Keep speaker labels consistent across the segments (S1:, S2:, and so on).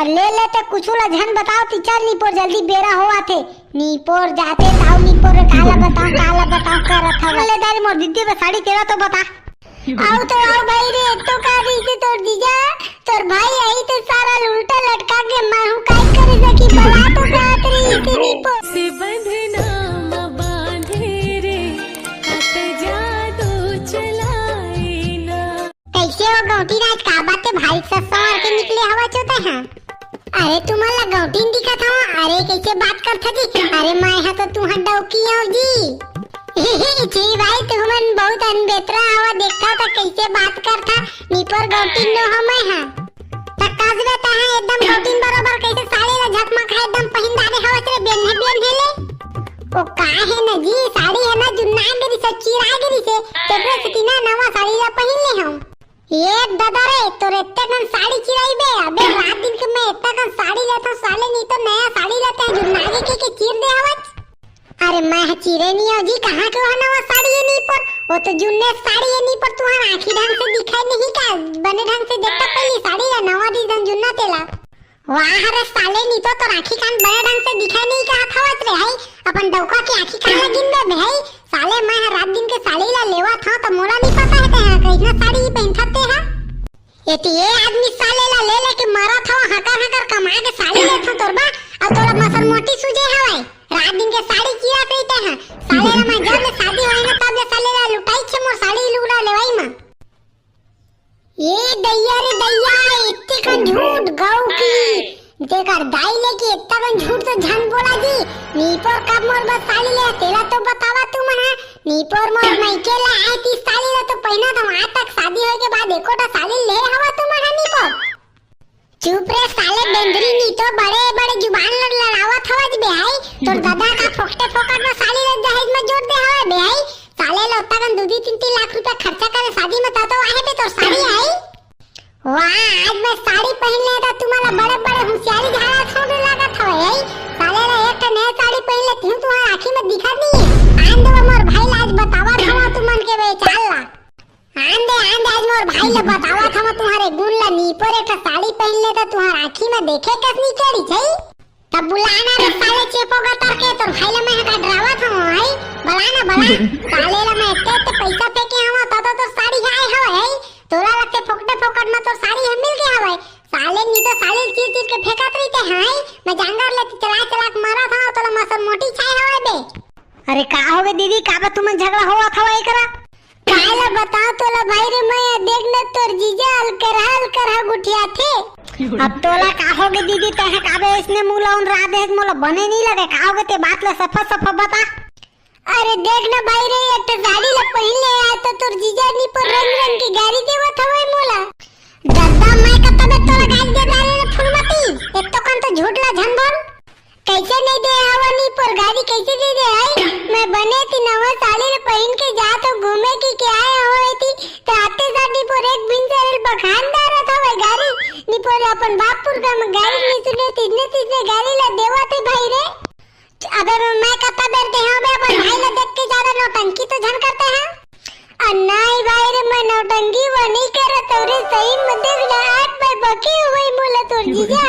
S1: और ले लेते कुछ झन बताओ ती चल नीपोर जल्दी बेरा होआ थे नीपोर जाते ताऊ नीपोर काला बताओ कर रखा ले दारी मोर दीदी पे साड़ी तेरा तो बता आओ तो आओ भाई रे तो का दी से तोर जीजा तोर भाई आई तो सारा उल्टा लटका के मैं हूं काई करे सकी बला तो कातरी इसी नीपोर
S2: से बंधना म बांधे रे हट जादू चलाए ना।
S1: कैसे हो गौटी राज का बात है भाई ससुर के निकले हवा चोते हैं। अरे तुम्हारा गौटीन दिखा था अरे कैसे बात कर था जी अरे मैं यहाँ तो तू डौकी आओ जी जी भाई तुमन बहुत अनबेतरा हवा देखा था कैसे बात कर था नीपर गौटीन नो हम है तकाज बेटा है एकदम गौटीन बराबर कैसे साड़ी ला झकमक है एकदम पहिन दाने हवा से बेन हेले ओ का है ना जी साड़ी है ना जुन्ना गिरी से चिरागिरी से तेरे सतीना नवा साड़ी ला पहिन ले हम ये दादा रे तोरे इतना कन साड़ी चिराई बे अबे रात दिन के मैं इतना कन साड़ी लेता साले नहीं तो नया साड़ी लेते हैं जो नागे के चीर दे हवत अरे मैं चिरे नहीं हो जी कहां के हो नवा साड़ी है नहीं पर वो तो जुन्ने साड़ी है नहीं पर तुम्हारा आंखी ढंग से दिखाई नहीं का बने ढंग से देखता पहली साड़ी ला नवा डिजाइन जुन्ना तेला वाह रे साले नहीं तो आंखी कान बने ढंग से दिखाई नहीं का हवत रे भाई अपन डौका की आंखी कान लगिन बे भाई साले मैं रात दिन के साड़ी ला लेवा था तो मोला नहीं पता है कैसा साड़ी पहनते हैं ये आदमी साले ला ले लेके मारा था हकर कमा के साड़ी ले था तोरबा और तोरा मसल मोटी सुजे हवाई रात दिन के साड़ी किया कहते हैं साले ला मैं जब ले शादी होई ना तब ले साले ला लुटाई छे मोर साड़ी लुड़ा लेवाई मां ये दैया रे दैया इत्ते कन झूठ गौ की जेकर दाई लेके इत्ता कन झूठ तो झन बोला जी नीपोर कब मोर बस साड़ी ले तेरा तो बतावा तू मना नीपोर मोर माइके ला आई थी साड़ी ला तो पहना था आज तक शादी होए के बाद एकोटा साड़ी ले हवा तू मना नीपोर चुप रे साले बेंदरी नी तो बड़े बड़े जुबान लड़ावत हवज बेहाई तोर दादा का फोकटे फोकट में साड़ी ले दहेज में जोड़ दे हवे बेहाई साले लोटा कन 2-3 लाख रुपया खर्चा करे शादी में तो आए पे तोर साड़ी आई वाह आज मैं साड़ी पहन ले था तुम्हारा बड़े बड़े होशियारी झाड़ा छोड़ लागत हवे साले ला एक नया साड़ी पहन ले तू तुम्हारा आंखी में दिखा नहीं है आन दे मोर भाई लाज बतावा था तुमन के बे चल ला आन दे आज मोर भाई ले बतावा था तुम्हारे गुण ला नी पर एक साड़ी पहन ले तो तुम्हारा आंखी में देखे कसनी केड़ी छई तब बुलाना रे साले चेपो गतर के तोर भाई ला मैं का डरावा था भाई बला साले ला मैं इतने पैसा फेंके हवा तो साड़ी आए हवे तोरा लगते फोकटे फोकट में तो साड़ी हम मिल गया हवे साले नी तो साले चीर के फेंकत रही हां मैं जांगर ले चला मारा था तो मसल मोटी छाई हवे बे अरे का होवे दीदी का तुम झगड़ा हुआ था एकरा काला बताओ तो ला भाई रे मैं देखने तोर जीजा हल कर गुठिया थे अब तोला का होगे दीदी तह काबे इसने मुला उन राधे मोला बने नहीं लगे का होगे ते बात ला सफा बता अरे देखना भाई रे एक साड़ी ला पहन ले आया तो तोर जीजा नी पर रंग की गाड़ी देवत हवे मोला दादा मैं कत्ता बे तोला गाड़ी दे दारे रे फुलमती एक तो कन तो झूठ ला झन बोल कैसे नहीं दे हवनी पर गाड़ी कैसे दे आई मैं बने थी नवा साड़ी रे पहन के जा तो घूमे की क्या आए होई थी तो आते साड़ी पर एक बिन सरल बखानदार था भाई गाड़ी नी पर अपन बापपुर का गाड़ी नहीं सुने तीसने गाड़ी ला देवा थे भाई रे अबे मैं कत्ता बैठते हैं बे अपन भाई ला देख के ज्यादा नौटंकी तो झन करते हैं अन्नाई भाई रे मैं नौटंकी वो नहीं कर तोरे सही में देख ना आज मैं बकी हुई मोला तोर जीजा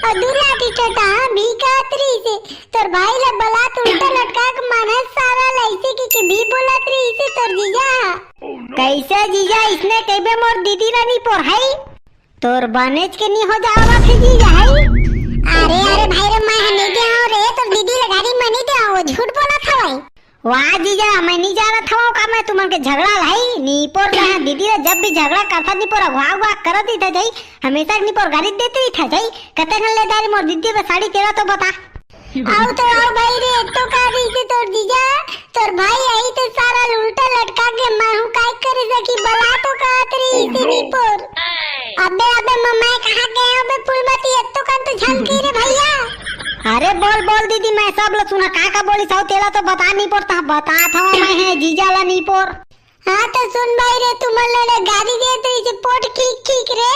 S1: अधूरा की छोटा भी कातरी से तोर भाई ला बला उल्टा लटका के मानस सारा लाइसे की भी बोलत रही से तोर जीजा कैसे जीजा इसने कहबे मोर दीदी रानी पर है तोर बनेज के नहीं हो जावा फिर जीजा है अरे भाई रे मैं नहीं दे रे तोर दीदी ला गाड़ी में नहीं दे वो झूठ बोला था भाई वाह जीजा मैं नहीं जा रहा था का मैं तुमन के झगड़ा लाई नीपोर रहा दीदी रे जब भी झगड़ा करता नीपोर अगवा करत ही था जाई हमेशा नीपोर गाड़ी देते ही था जाई कते न ले दारी मोर दीदी पे साड़ी तेरा तो बता आओ तो आओ भाई रे तो का दी से तोर जीजा तोर भाई आई तो सारा उल्टा लटका के मैं हूं काय करे सकी बला तो कातरी से नीपोर अबे मैं कहां गए अबे फुलमती तो का तो झलकी रे भैया अरे बोल दीदी मैं सब लो सुना का बोली साउ तेला तो बता नहीं पड़ता बता था मैं है जीजा ला नहीं पोर हां तो सुन भाई रे तुम ले गाड़ी दे तो इसे पोट ठीक रे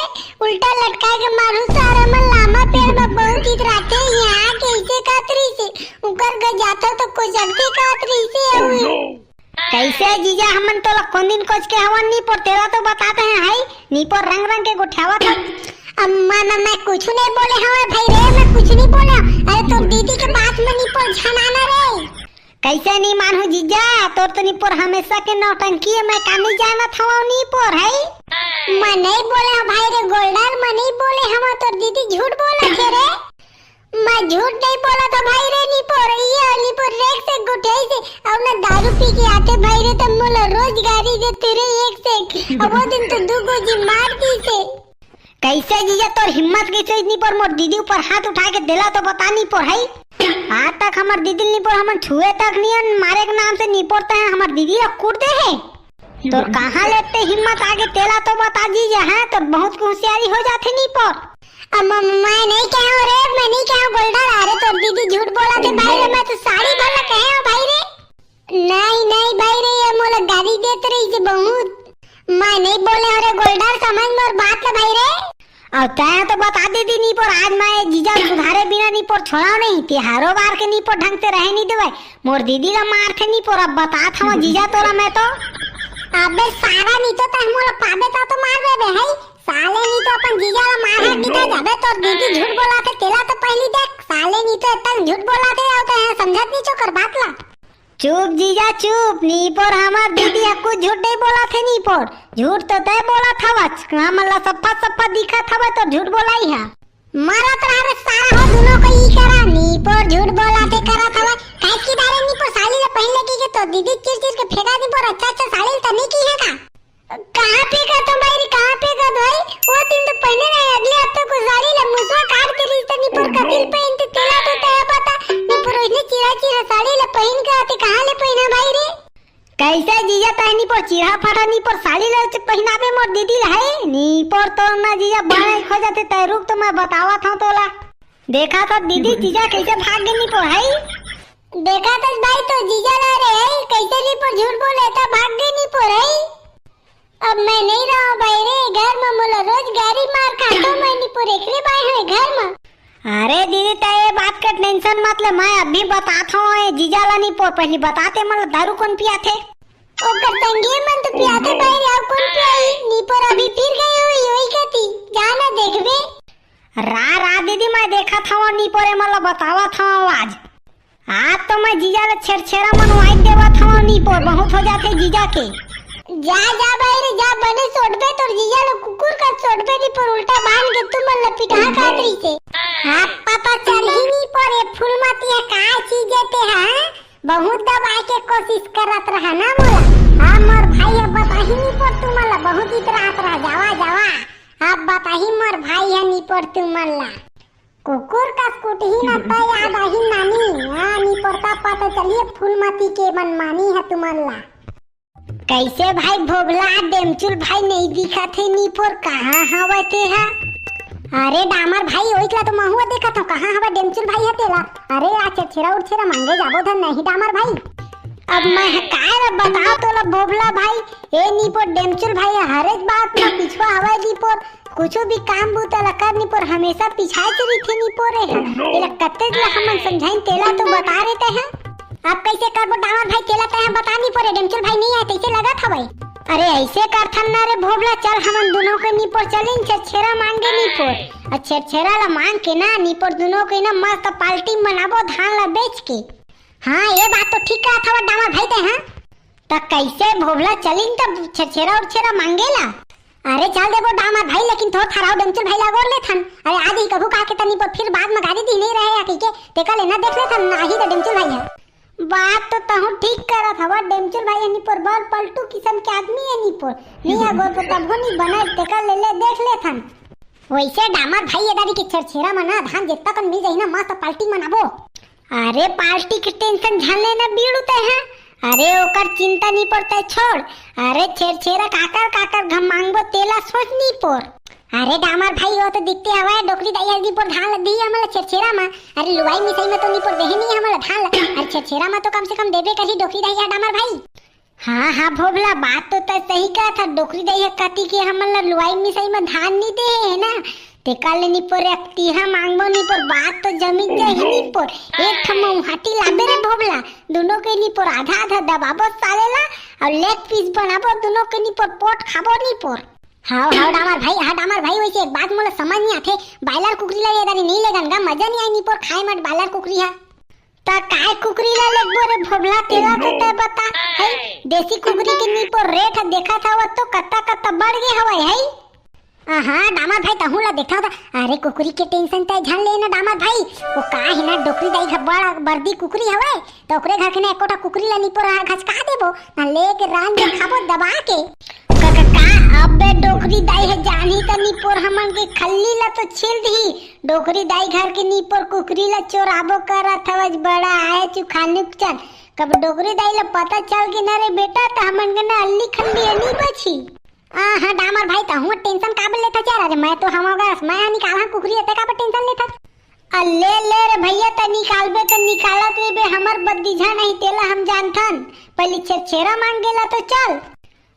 S1: उल्टा लटका के मारू सारा मन लामा पेड़ में बहुत ही रहते यहां कैसे कातरी से ऊपर ग जाता तो कोई जल्दी कातरी से हुई कैसे जीजा हमन तो कौन दिन कोच के हवन नहीं पर तेरा तो बताते हैं हाई नी पर रंग के गुठावा था मैं कुछ नहीं बोले हूँ भाई रे, मैं कुछ नहीं बोले। अरे तो दीदी के बात में नहीं पर छनाना रे।
S3: कैसे नहीं मानू जीजा, तोर तो निपोर हमेशा के नौटंकी है, मैं का नहीं जाना था निपोर है।
S1: मैं नहीं बोले हूँ भाई रे गोल्डन, मैं नहीं बोले हम, तो दीदी झूठ बोला थे रे। मैं झूठ नहीं बोला था भाई रे निपोर, ये निपोर रेक से गुठे से और ना दारू पी के आते भाई रे, तब मोला रोजगारी देते रे एक से, और वो दिन तो दू गोजी मार दी से।
S3: कैसे जीजा तोर हिम्मत कैसे निपोर मोर दीदी ऊपर हाथ उठा के दिला तो बता निपोर है। आज तक हमार दीदी निपोर हमन छुए तक नहीं, मारे के नाम से निपोरते हैं हमार दीदी रा कूट दे है। तो कहाँ लेते हिम्मत आगे तेला तो बता जीजा है, तो बहुत होशियारी हो जाते निपोर।
S1: मैं नहीं कहूँ रे, मैं नहीं कहूँ गोल्डन। अरे तो दीदी झूठ बोला थे भाई रे, मैं तो साड़ी भरना कहे हूँ भाई रे। नहीं भाई रे, ये मोला गाली देते रही से बहुत। मैं नहीं बोले अरे गोल्डन, समझ मोर बात ले भाई रे।
S3: और तय तो बता देती निपोर, आज मैं जीजा सुधारे बिना निपोर छोड़ा नहीं, तिहारो बार के निपोर ढंग से रहे नहीं देवे, मोर दीदी ला मार थे निपोर। अब बता था जीजा तोरा मैं तो
S1: अबे सारा नहीं तो तह मोला पाबे तो मार देबे है साले, नहीं तो अपन जीजा ला मार हट दिखा जाबे। तो दीदी झूठ बोला थे तेला तो पहली देख साले, नहीं तो तक झूठ बोला थे और तो समझत नहीं चोकर बात ला।
S3: चुप जीजा चुप, निपोर हमार दीदी कुछ झूठ नहीं बोला थे निपोर, झूठ तो तय बोला था बच, हमला सप्पा दिखा था तो झूठ बोला ही है।
S1: मारा तो सारा हो दोनों को ई करा, निपोर झूठ बोला थे करा था काहे की दारे निपोर साली ले पहले की के तो दीदी चिर के फेंका निपोर अच्छा साली तो नहीं की है का। कहां पे का तो भाई, कहां पे का भाई, वो दिन तो पहले नहीं अगले हफ्ते को साली ले मुसवा काट के रिश्ते निपोर का दिल पे इंत तेला तो तय पता निपोर उसने चिरा साली ले पहन के आते कहां ले पहना भाई रे।
S3: कैसे जीजा तहनी पर चिरा फटा नी पर साड़ी ले पहनावे मोर दीदी है नी पर तो ना जीजा बड़े खो जाते तय रुक तो मैं बतावा था तोला। देखा तो दीदी जीजा कैसे भाग गई नी पर है,
S1: देखा तो भाई तो जीजा ला रे है कैसे नी पर झूठ बोले था भाग गई नी पर है। अब मैं नहीं रहा भाई रे, घर में मोला रोज गाड़ी मार खाता मैं नी पर एकले भाई है घर में।
S3: अरे दीदी तय बात का टेंशन मत ले, मैं अभी बताता हूँ जीजा ला नी पर, पहले बताते मतलब दारू कौन पिया थे।
S1: ओकर तंगे मन तो पियाते भाई रे, अब कौन पियाई नी पर अभी फिर गई हुई होई कहती जाना देखबे।
S3: रा दीदी मैं देखा था नी पर मतलब बतावा था आज तो मैं जीजा ला छेड़छेड़ा मनवाई देवा था नी पर, बहुत हो जाते जीजा के।
S1: जा भाई रे जा, बने सोडबे तो जीजा ला कुकुर का सोडबे नी पर उल्टा बांध के तुम मन लपिटा खातरी से। हां पता चल ही नहीं पर ये फूल माती है का चीज देते हैं, बहुत दबाए के कोशिश करत रहा ना मोला। हां मोर भाई अब बता ही नहीं पर तुम ला बहुत इतरात रहा जावा अब बता ही मोर भाई है नहीं पर तुम ला कुकुर का स्कूट ही ना तो याद आही नानी। हां नहीं पड़ता पता चलिए फूलमती के मनमानी है तुम ला।
S3: कैसे भाई भोगला डेमचुल भाई नहीं दिखा थे नीपोर, कहाँ हवा थे है।
S1: अरे डामर भाई ओइकला तो महुआ देखा था, कहाँ हवा डेमचुल भाई है तेला। अरे आज छेरा मांगे जाबो धन नहीं डामर भाई।
S3: अब मैं काय बताओ तो भोगला भाई ए नीपोर डेमचुल भाई हर एक बात में पिछवा हवा नीपोर, कुछ भी काम बूता कर नीपोर हमेशा पिछाए से रही थे नीपोर है। तेला कत्ते हम समझाई तेला तो बता रहते हैं।
S1: अब कैसे करबो डामर भाई तेला तय बता नहीं पड़े, डेमचुल भाई नहीं आए कैसे लगा था भाई।
S3: अरे ऐसे कर थन ना रे भोगला, चल हम दोनों के नीपोर चलें छेरा मांगे नीपोर, और छेरा ला मांग के ना नीपोर दोनों के ना मस्त पार्टी मनाबो धान ला बेच के।
S1: हाँ ये बात तो ठीक कहा था डामर भाई ते हैं।
S3: तो कैसे भोगला चलें तब छेरा और छेरा मांगेला।
S1: अरे चल देखो डामर भाई, लेकिन थोड़ा थराव डेमचुल भाई लगोर ले थन। अरे आज ही कभू का के तनी पर फिर बाद में गाड़ी दी नहीं रहे या के तेका लेना देख ले थन नाही तो डेमचुल भाई है।
S3: बात तो तहु ठीक करा था डेमचुल भाई नी पर बाल पलटू किस्म के आदमी है नी पर नहीं अगो तो तब नहीं बना तेका ले देख ले थन।
S1: वैसे डामर भाई ये दादी के छेरा मना धान जितना कन मिल जाई ना मस्त पार्टी मनाबो।
S3: अरे पार्टी की टेंशन झलने ना बीड़ुते हैं, अरे ओकर चिंता नहीं पड़ता छोड़। अरे छेरा काकर घम मांगबो तेला सोच नहीं पर।
S1: अरे डामर भाई वो तो दिखते हवा डोकरी दाई हल्दी पर धान लग दी हमला छेरा में। अरे लुवाई मिसाई में तो नहीं पर देहे नहीं हमला धान लग। अरे छेरा में तो कम से कम देबे कही डोकरी दाई है डामर भाई।
S3: हाँ भोगला बात तो सही कहा था, डोकरी दाई कती के हमला लुवाई मिसाई में धान नहीं दे है ना, तेका ले नहीं पर तीहा मांगबो नहीं पर बात तो जमीन जाही नहीं पर। एक ठम हाटी लाबे रे भोगला, दोनों के नहीं पर आधा दबाबो सालेला और लेग पीस बनाबो दोनों के नहीं पर पोट खाबो नहीं पर।
S1: हाँ डामर भाई वैसे एक बात मोला समझ नहीं आथे, बायलर कुकरी ला ये नहीं लेगन गा, मजा नहीं आई नी पर खाए मत बायलर कुकरी हा। ता काय कुकरी ला लेगबो रे भोबला, तेरा तो बता है। देसी कुकरी के नी पर रेट देखा था वो तो कत्ता बढ़ गए हवाई है। हाँ डामर भाई तहु ला देखा था। अरे कुकरी के टेंशन तय झन लेना डामर भाई, वो का है ना डोकरी दाई घर बड़ा बर्दी कुकरी हवे, तो ओकरे घर के ने एकोटा कुकरी ला नी पर घचका देबो ना, लेके रान के खाबो दबा के। का अबे डोकरी दाई है जानी त नी पर हमन के खल्ली ला तो छिल दी, डोकरी दाई घर के नी पर कुकरी ला चोराबो करत हवज बड़ा आए चुखानुक चल। कब डोकरी दाई ला पता चल के ना रे बेटा त हमन के ना अल्ली खल्ली नहीं बची। हाँ डामर भाई तहु टेंशन काबे लेता चार, अरे मैं तो हमारा मैं निकाला कुकरी है काबे टेंशन लेता। अल्ले ले रे भैया त निकालबे त निकालत रे बे, हमर बद्दीझा नहीं तेला हम जानथन। पहले छेरा मांग गेला तो चल,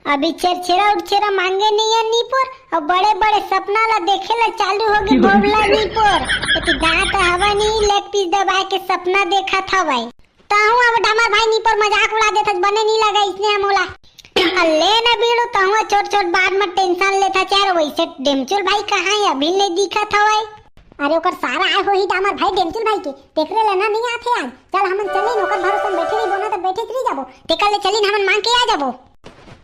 S1: अभी छेरा उछेरा मांगे नहीं है नीपुर, और बड़े बड़े सपना ला देखे ला चालू हो गए भोबला नीपुर। तो दांत हवा नहीं लेग पीस दबा के सपना देखा था भाई। ताहू अब डामर भाई नीपुर मजाक उड़ा देता, बने नहीं लगा इसने हमोला। अल्ले न बीड़ो ताहू छोट बात में टेंशन लेता चार, वैसे डेमचुल भाई कहाँ है अभी नहीं दिखा था भाई। अरे ओकर सारा आए हो ही डामर भाई डेमचुल भाई के देखरे लेना नहीं आथे आज। चल हमन चली ओकर भरोसा बैठे नहीं बोना तो बैठे रही जाबो, टेकल ले चली हमन मांग के आ जाबो।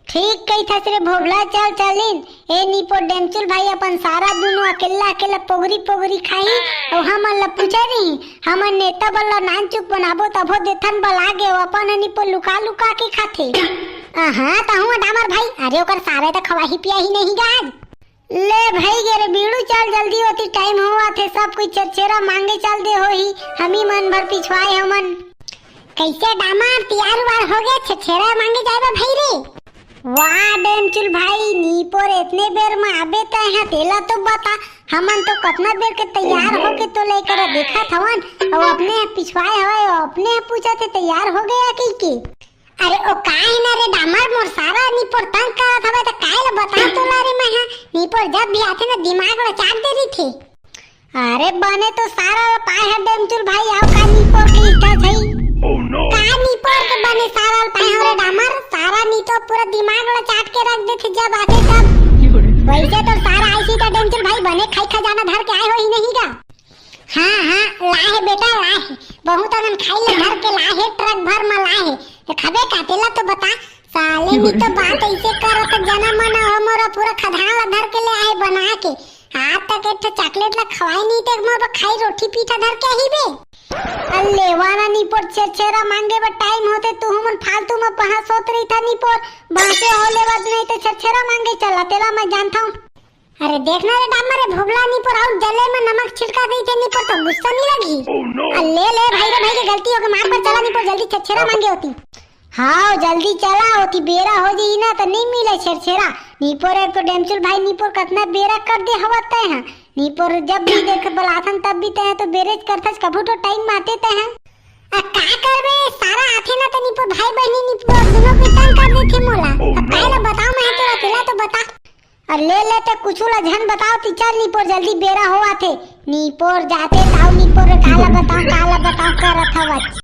S1: ठीक कही था रे भोबला, चल चलिन। ए नीपो डेमचुल भाई अपन सारा दुनो अकेला पोगरी खाई, और हमन ला पूछे नहीं, हमन नेता बल्ला नान चुप बनाबो तभो देथन बला गे अपन नीपो लुका के खाथे। हाँ ताहू डामर भाई, अरे ओकर सारे तो खवाही पियाही नहीं गाज। ले भाई गे रे बीड़ू चल जल्दी होती टाइम हुआ थे, सब कोई छेरा मांगे चल दे होही, हम ही मन भर पिछवाए हमन। कैसे डामर तैयार वार हो गए छेरा मांगे जाएबा भाई रे? वाह डेमचुल भाई नीपोर इतने बेर में आबे त यहाँ तेला तो बता, हमन तो कितना देर के तैयार होके तो लेकर देखा थवन, और अपने पिछवाए हवे अपने पूछा थे तैयार हो गया की। अरे ओ काहे ना रे डामर मोर सारा नीपोर तंग करत हवे त काहे ल बता तो ला रे मैं नीपोर जब भी आथे ना दिमाग ला चाट दे रही थी। अरे बने तो सारा पाए है डेमचुल भाई, आओ का नीपोर की इच्छा छई का नीपोर के बने सारा पाए हो रे डामर, सारा नी तो पूरा दिमाग ला चाट के रख देथे जब आथे तब। वैसे तो सारा ऐसी का डेमचुल भाई बने खाई खजाना धर के आए हो ही नहीं का। हाँ लाए बेटा लाए, बहुत अनन खाई ले धर के लाए, ट्रक भर में लाए तो खबे काटेला तो बता। साले भी तो बात ऐसे करत जना मना हमरो पूरा खदान धर के ले आए बना के, आज तक एक चॉकलेट ला खवाई नहीं ते मोर खाई रोटी पीठा धर के ही बे। अल्ले वाना नी पर छेरा मांगे बा टाइम होते तू हमन फालतू में पहा सोत रही था नी पर बासे होले वद नहीं तो छेरा मांगे चला तेरा मैं जानता हूं। अरे देखना रे डामर रे भोगला नी पर और जले में नमक छिड़का दी थे नी पर तो गुस्सा नहीं लगी। अल्ले ले भाई रे भाई के गलती हो गई, माफ कर चला नी पर जल्दी छेरा मांगे होती। हाँ जल्दी चला होती, बेरा हो जाई ना तो नहीं मिले छेरा। नीपोर तो डेमचुल भाई नीपोर कितना बेरा कर दे हवत है नीपोर, जब भी देख बलाथन तब भी ते तो बेरेज करथस, कभू तो टाइम माते ते हैं। का करबे सारा आथे ना तो नीपोर भाई बहनी नीपोर दोनों को तंग कर देथे मोला। अब काहे बताओ मैं तो अकेला तो बता। ले ते कुछ ला झन बताओ ती चल नीपोर जल्दी बेरा हो आथे। नीपोर जाते ताऊ नीपोर काला बताओ करत हवत।